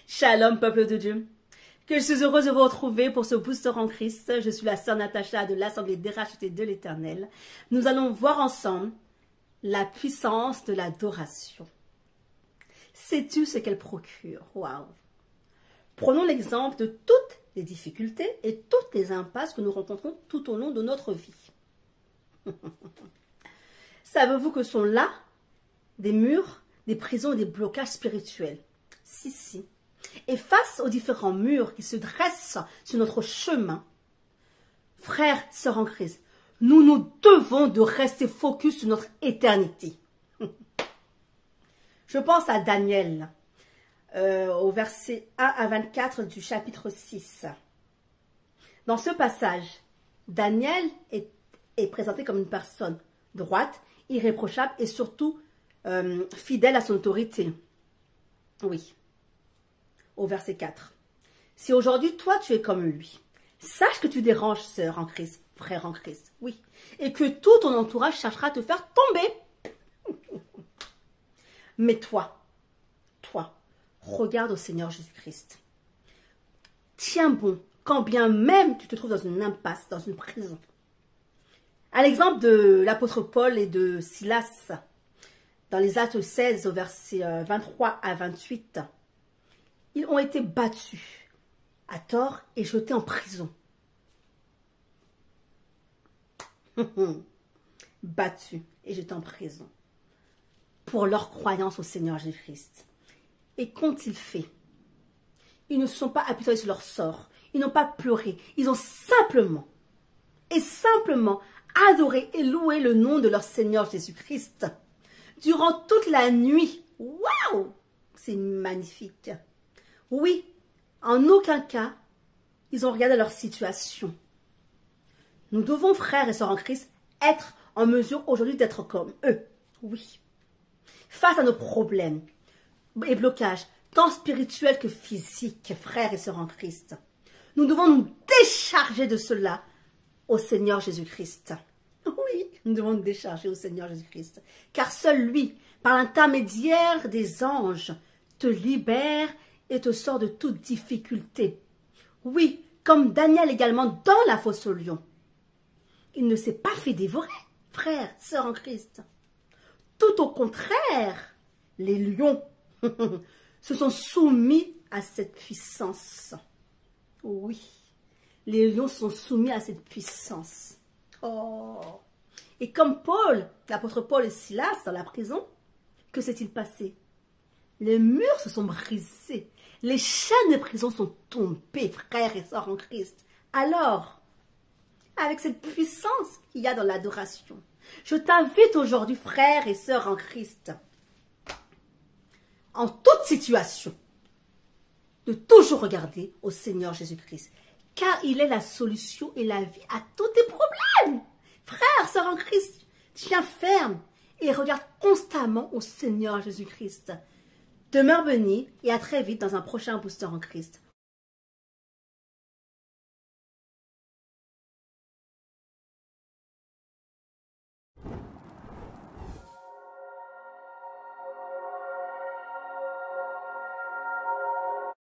Shalom, peuple de Dieu. Que je suis heureuse de vous retrouver pour ce booster en Christ. Je suis la sœur Natacha de l'Assemblée des rachetés de l'Éternel. Nous allons voir ensemble la puissance de l'adoration. Sais-tu ce qu'elle procure? Waouh! Prenons l'exemple de toutes les difficultés et toutes les impasses que nous rencontrons tout au long de notre vie. Savez-vous que sont là des murs, des prisons et des blocages spirituels? Si. Et face aux différents murs qui se dressent sur notre chemin, frères, sœurs en Christ, nous devons de rester focus sur notre éternité. Je pense à Daniel, au verset 1 à 24 du chapitre 6. Dans ce passage, Daniel est présenté comme une personne droite, irréprochable et surtout fidèle à son autorité. Oui. Au verset 4. Si aujourd'hui, toi, tu es comme lui, sache que tu déranges, sœur en Christ, frère en Christ, oui, et que tout ton entourage cherchera à te faire tomber. Mais toi, regarde au Seigneur Jésus-Christ. Tiens bon, quand bien même tu te trouves dans une impasse, dans une prison. À l'exemple de l'apôtre Paul et de Silas, dans les Actes 16, au verset 23 à 28, ils ont été battus à tort et jetés en prison. Battus et jetés en prison pour leur croyance au Seigneur Jésus-Christ. Et qu'ont-ils fait? Ils ne se sont pas apitoyés sur leur sort. Ils n'ont pas pleuré. Ils ont simplement adoré et loué le nom de leur Seigneur Jésus-Christ durant toute la nuit. Waouh! C'est magnifique. Oui, en aucun cas, ils ont regardé leur situation. Nous devons, frères et sœurs en Christ, être en mesure aujourd'hui d'être comme eux. Oui. Face à nos problèmes et blocages, tant spirituels que physiques, frères et sœurs en Christ, nous devons nous décharger de cela au Seigneur Jésus-Christ. Oui, nous devons nous décharger au Seigneur Jésus-Christ. Car seul lui, par l'intermédiaire des anges, te libère et te sort de toute difficulté. Oui, comme Daniel également dans la fosse au lion. Il ne s'est pas fait dévorer, frères, sœurs en Christ. Tout au contraire, les lions se sont soumis à cette puissance. Oui, les lions sont soumis à cette puissance. Oh! Et comme Paul, l'apôtre Paul et Silas dans la prison, que s'est-il passé? Les murs se sont brisés. Les chaînes de prison sont tombées, frères et sœurs en Christ. Alors, avec cette puissance qu'il y a dans l'adoration, je t'invite aujourd'hui, frères et sœurs en Christ, en toute situation, de toujours regarder au Seigneur Jésus-Christ, car il est la solution et la vie à tous tes problèmes. Frères, sœurs en Christ, tiens ferme et regarde constamment au Seigneur Jésus-Christ. Demeure béni et à très vite dans un prochain booster en Christ.